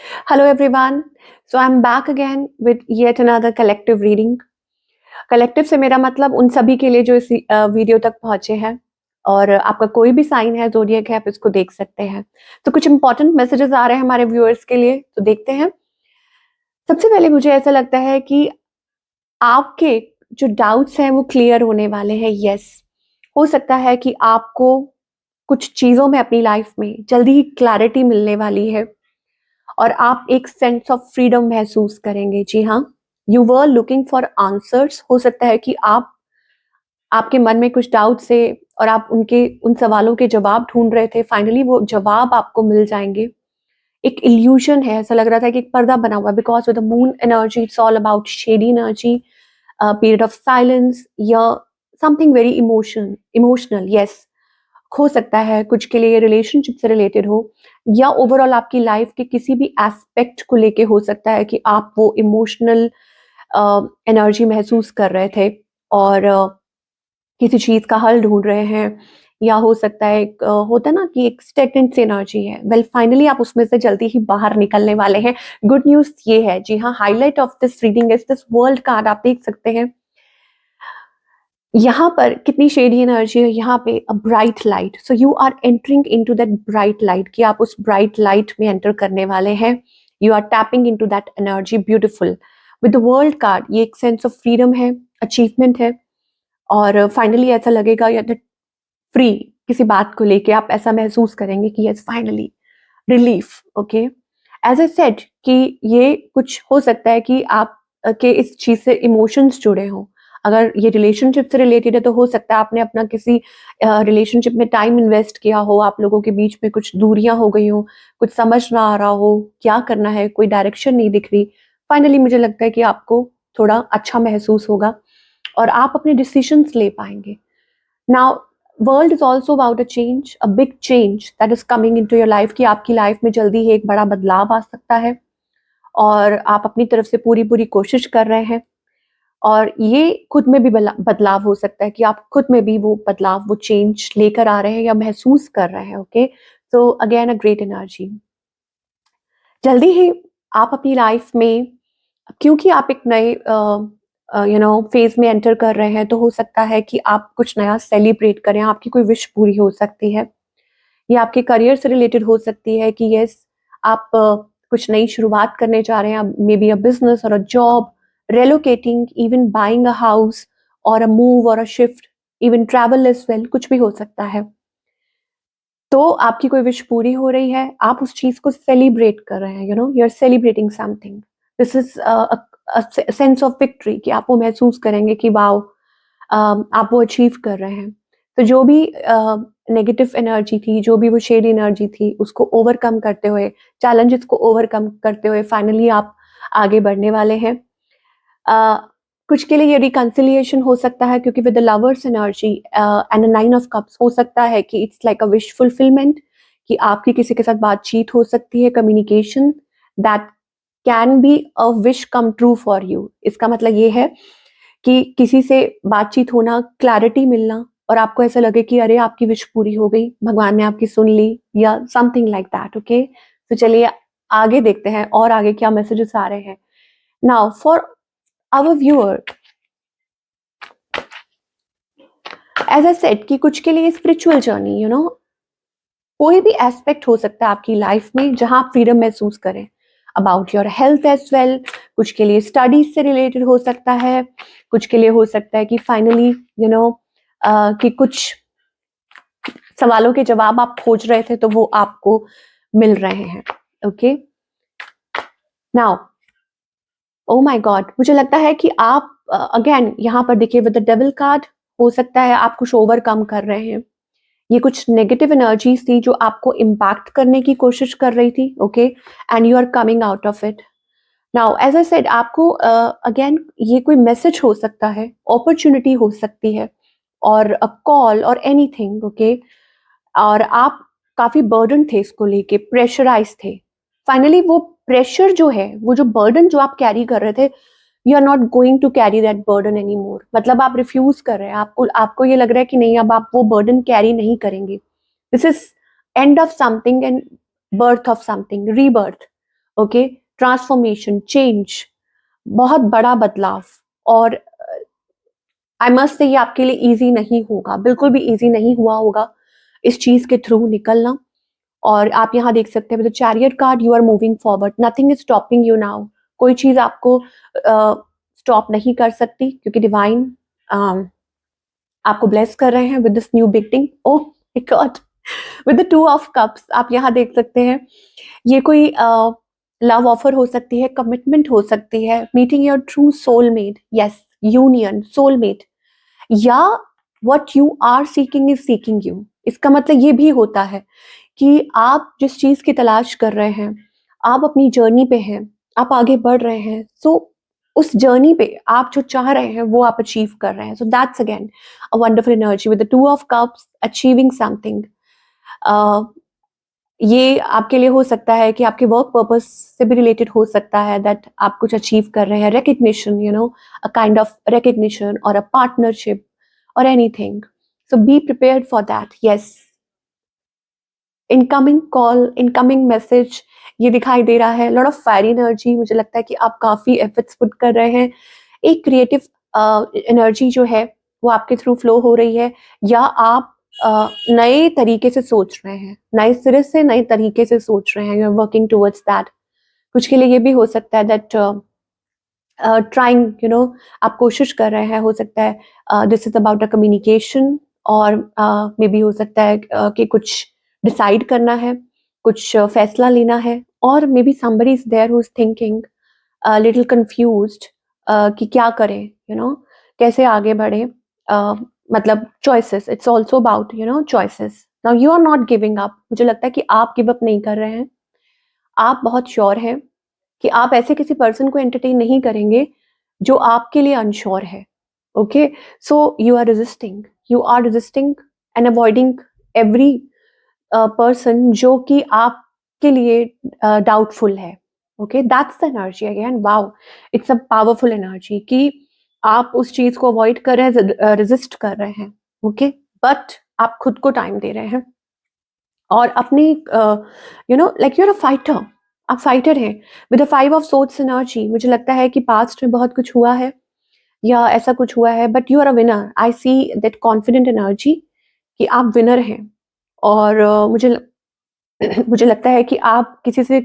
Hello everyone. So I'm back again with yet another collective reading. Collective से मेरा मतलब उन सभी के लिए जो इस वीडियो तक पहुंचे हैं और आपका कोई भी साइन है, ज़ोडिएक है, आप इसको देख सकते हैं। तो कुछ इंपॉर्टेंट मैसेजेस आ रहे हैं हमारे व्यूअर्स के लिए, तो देखते हैं। सबसे पहले मुझे ऐसा लगता है कि आपके जो डाउट्स हैं वो क्लियर होने वाले हैं। यस, हो सकता है कि आपको कुछ चीज़ों में अपनी लाइफ में जल्दी ही क्लैरिटी मिलने वाली है और आप एक सेंस ऑफ फ्रीडम महसूस करेंगे। जी हाँ, you were looking for answers. हो सकता है कि आपके मन में कुछ डाउट्स थे और आप उनके उन सवालों के जवाब ढूंढ रहे थे। फाइनली वो जवाब आपको मिल जाएंगे। एक इल्यूजन है, ऐसा लग रहा था कि एक पर्दा बना हुआ है, because with the moon energy it's all about shady energy, period of silence या समथिंग वेरी इमोशनल। यस, हो सकता है कुछ के लिए रिलेशनशिप से रिलेटेड हो या ओवरऑल आपकी लाइफ के किसी भी एस्पेक्ट को लेके हो सकता है कि आप वो इमोशनल एनर्जी महसूस कर रहे थे और किसी चीज़ का हल ढूंढ रहे हैं, या हो सकता है एक होता है ना कि एक स्टेगनेंट सी एनर्जी है। वेल फाइनली आप उसमें से जल्दी ही बाहर निकलने वाले हैं। गुड न्यूज़ ये है, जी हाँ, highlight of this reading is this world card. आप देख सकते हैं यहाँ पर कितनी शेडी एनर्जी है, यहाँ पे a bright light. So you are entering into that bright light, कि आप उस ब्राइट लाइट में एंटर करने वाले हैं। You are tapping into that energy. Beautiful. With the world card ये एक सेंस ऑफ फ्रीडम है, अचीवमेंट है और फाइनली ऐसा लगेगा या फ्री किसी बात को लेके आप ऐसा महसूस करेंगे कि yes finally relief. Okay, as a said कि ये कुछ हो सकता है कि आप के इस चीज से इमोशंस जुड़े हों। अगर ये रिलेशनशिप से रिलेटेड है तो हो सकता है आपने अपना किसी रिलेशनशिप में टाइम इन्वेस्ट किया हो, आप लोगों के बीच में कुछ दूरियां हो गई हो, कुछ समझ ना आ रहा हो क्या करना है, कोई डायरेक्शन नहीं दिख रही। फाइनली मुझे लगता है कि आपको थोड़ा अच्छा महसूस होगा और आप अपने डिसीजंस ले पाएंगे। Now world is also about a big change that is coming into your life, कि आपकी लाइफ में जल्दी ही एक बड़ा बदलाव आ सकता है और आप अपनी तरफ से पूरी पूरी कोशिश कर रहे हैं और ये खुद में भी बदलाव हो सकता है कि आप खुद में भी वो बदलाव, वो चेंज लेकर आ रहे हैं या महसूस कर रहे हैं। Okay, so again a great energy. जल्दी ही आप अपनी लाइफ में, क्योंकि आप एक नए फेज में एंटर कर रहे हैं, तो हो सकता है कि आप कुछ नया सेलिब्रेट करें। आपकी कोई विश पूरी हो सकती है, ये आपके करियर से रिलेटेड हो सकती है कि यस आप कुछ नई शुरुआत करने जा रहे हैं, मे बी अ बिजनेस और a job, relocating, even buying a house or a move or a shift, even travel as well, कुछ भी हो सकता है। तो आपकी कोई विश पूरी हो रही है, आप उस चीज को सेलिब्रेट कर रहे हैं, you are celebrating something. This is sense of victory, कि आप वो महसूस करेंगे कि वाओ, आप वो अचीव कर रहे हैं। तो जो भी नेगेटिव एनर्जी थी, जो भी वो शेड एनर्जी थी, उसको ओवरकम करते हुए, चैलेंजेस को ओवरकम करते हुए फाइनली आप आगे बढ़ने वाले हैं। अ, कुछ के लिए ये रिकंसिलिएशन हो सकता है, क्योंकि with the lovers energy and nine of cups हो सकता है कि it's like a wish fulfilment, कि आपकी किसी के साथ बातचीत हो सकती है, communication that can be a wish come true for you. इसका मतलब ये है कि किसी से बातचीत होना, क्लैरिटी मिलना और आपको ऐसा लगे कि अरे आपकी विश पूरी हो गई, भगवान ने आपकी सुन ली या समथिंग लाइक दैट। ओके, तो चलिए आगे देखते हैं और आगे क्या मैसेजेस आ रहे हैं। Now for our viewer, as I said कि कुछ के लिए स्पिरिचुअल जर्नी, कोई भी एस्पेक्ट हो सकता है आपकी लाइफ में जहां आप फ्रीडम महसूस करें। About your health as well, कुछ के लिए स्टडीज से रिलेटेड हो सकता है, कुछ के लिए हो सकता है कि फाइनली कि कुछ सवालों के जवाब आप खोज रहे थे तो वो आपको मिल रहे हैं। Okay, now oh my God, मुझे लगता है कि आप अगेन यहाँ पर देखिए विद द डेविल कार्ड, हो सकता है आप कुछ ओवरकम कर रहे हैं। ये कुछ नेगेटिव एनर्जीज थी जो आपको इम्पैक्ट करने की कोशिश कर रही थी। Okay, and you are coming out of it. Now as I said, आपको अगेन ये कोई मैसेज हो सकता है, अपॉर्चुनिटी हो सकती है और अ कॉल और एनीथिंग। ओके, और आप काफी बर्डन थे इसको लेके, प्रेशराइज थे। फाइनली वो प्रेशर जो है, वो जो बर्डन जो आप कैरी कर रहे थे, you are not going to carry that burden any more. मतलब आप रिफ्यूज कर रहे हैं, आपको आपको ये लग रहा है कि नहीं, अब आप वो बर्डन कैरी नहीं करेंगे। This is end of something and birth of something, rebirth. Okay, transformation, change, बहुत बड़ा बदलाव। और आई मस्ट से ये आपके लिए ईजी नहीं होगा, बिल्कुल भी ईजी नहीं हुआ होगा इस चीज के थ्रू निकलना। और आप यहाँ देख सकते हैं with the chariot card you are moving forward, nothing is stopping you now. कोई चीज आपको स्टॉप नहीं कर सकती, क्योंकि डिवाइन आपको ब्लेस कर रहे हैं with this new beginning. Oh my God, with the two of cups आप यहाँ देख सकते हैं ये कोई लव ऑफर हो सकती है, कमिटमेंट हो सकती है, meeting your true soulmate, yes, union, soulmate, या what you are seeking is seeking you. इसका मतलब ये भी होता है कि आप जिस चीज की तलाश कर रहे हैं, आप अपनी जर्नी पे हैं, आप आगे बढ़ रहे हैं, सो उस जर्नी पे आप जो चाह रहे हैं वो आप अचीव कर रहे हैं। So that's again a wonderful energy with the two of cups, achieving something. ये आपके लिए हो सकता है कि आपके वर्क पर्पस से भी रिलेटेड हो सकता है, दैट आप कुछ अचीव कर रहे हैं, recognition, you know, a kind of recognition और अ पार्टनरशिप और anything. So be prepared for that. Yes, incoming call, incoming message ये दिखाई दे रहा है। लॉट ऑफ फायर एनर्जी, मुझे लगता है कि आप काफी एफर्ट्स पुट कर रहे हैं। एक क्रिएटिव एनर्जी जो है वो आपके थ्रू फ्लो हो रही है, या आप नए तरीके से सोच रहे हैं, नए सिरे से नए तरीके से सोच रहे हैं, you are working towards that. कुछ के लिए ये भी हो सकता है दैट ट्राइंग, यू नो, आप कोशिश कर रहे हैं, हो सकता है this is about a communication, और मे बी हो सकता है कि कुछ डिसाइड करना है, कुछ फैसला लेना है, और maybe somebody is there who is thinking little confused कि क्या करें, यू नो, कैसे आगे बढ़े। मतलब choices, it's also about, you know, choices. Now you are not giving up, मुझे लगता है कि आप गिव अप नहीं कर रहे हैं। आप बहुत श्योर हैं कि आप ऐसे किसी पर्सन को एंटरटेन नहीं करेंगे जो आपके लिए अनश्योर है। Okay, so you are resisting and avoiding every person जो कि आपके लिए डाउटफुल है। Okay, that's the energy again. Wow, it's a powerful energy कि आप उस चीज को अवॉइड कर रहे हैं, रेजिस्ट कर रहे हैं। ओके, बट आप खुद को टाइम दे रहे हैं और अपनी, you know, like you are a fighter, आप फाइटर हैं with the five of swords energy. मुझे लगता है कि पास्ट में बहुत कुछ हुआ है या ऐसा कुछ हुआ है, but you are a winner. I see that confident energy कि आप विनर हैं। और मुझे लगता है कि आप किसी से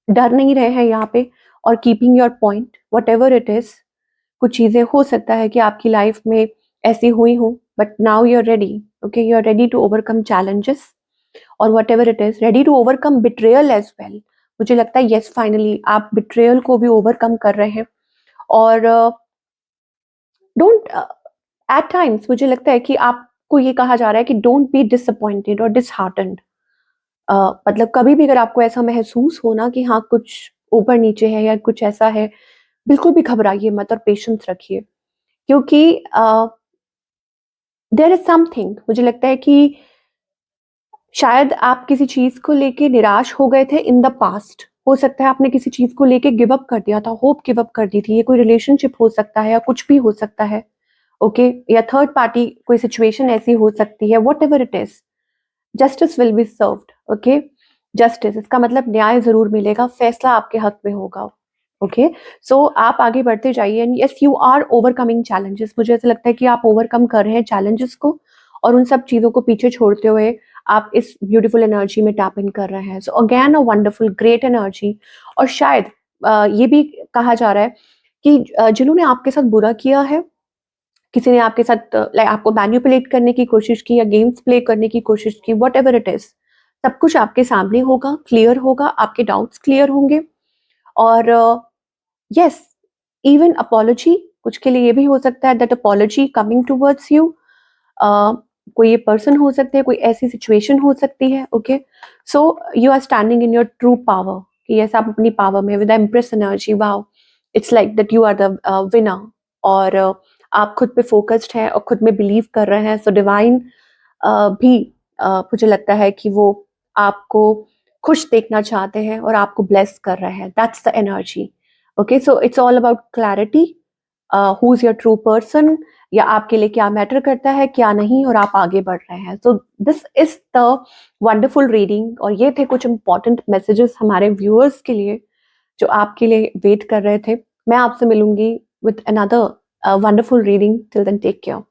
डर नहीं रहे हैं यहाँ पे, और keeping your point what ever it is. कुछ चीजें हो सकता है कि आपकी लाइफ में ऐसी हुई हों, but now you are ready. Okay, you are ready to overcome challenges, और whatever it is, ready to overcome betrayal as well. मुझे लगता है यस, फाइनली आप बिट्रेयल को भी ओवरकम कर रहे हैं। और डोंट, एट टाइम्स मुझे लगता है कि आपको ये कहा जा रहा है कि डोंट बी डिसअपॉइंटेड और डिसहार्टन्ड। मतलब कभी भी अगर आपको ऐसा महसूस हो ना कि हाँ कुछ ऊपर नीचे है या कुछ ऐसा है, बिल्कुल भी घबराइए मत और पेशेंस रखिए, क्योंकि देयर इज समथिंग, मुझे लगता है कि शायद आप किसी चीज को लेके निराश हो गए थे इन द पास्ट। हो सकता है आपने किसी चीज को लेके गिव अप कर दिया था, होप गिव अप कर दी थी। ये कोई रिलेशनशिप हो सकता है या कुछ भी हो सकता है। ओके, या थर्ड पार्टी कोई सिचुएशन ऐसी हो सकती है, what ever it is, justice will be served. Okay, justice, इसका मतलब न्याय जरूर मिलेगा, फैसला आपके हक में होगा। ओके, सो आप आगे बढ़ते जाइए, and yes you are overcoming challenges. मुझे ऐसा लगता है कि आप ओवरकम कर रहे हैं चैलेंजेस को, और उन सब चीजों को पीछे छोड़ते हुए आप इस ब्यूटीफुल एनर्जी में टैप इन कर रहे हैं। So again a wonderful great energy. और शायद ये भी कहा जा रहा है कि जिन्होंने आपके साथ बुरा किया है, किसी ने आपके साथ लाइक आपको मैनिपुलेट करने की कोशिश की या गेम्स प्ले करने की कोशिश की, वट एवर इट इज, सब कुछ आपके सामने होगा, क्लियर होगा, आपके डाउट्स क्लियर होंगे। और यस, इवन अपॉलॉजी, कुछ के लिए ये भी हो सकता है that apology coming towards you, कोई ये पर्सन हो सकते हैं, कोई ऐसी सिचुएशन हो सकती है। Okay, so you are standing in your true power, कि यस आप अपनी पावर में with empress energy. Wow, it's like that you are the winner. और आप खुद पे फोकस्ड हैं और खुद में बिलीव कर रहे हैं। सो डिवाइन भी मुझे लगता है कि वो आपको खुश देखना चाहते हैं और आपको ब्लेस कर रहे हैं। That's the energy. Okay, so it's all about clarity, who is your true person, या आपके लिए क्या मैटर करता है, क्या नहीं, और आप आगे बढ़ रहे हैं। So this is the wonderful reading, और ये थे कुछ इंपॉर्टेंट मैसेजेस हमारे व्यूअर्स के लिए जो आपके लिए वेट कर रहे थे। मैं आपसे मिलूंगी with another wonderful reading. Till then take care.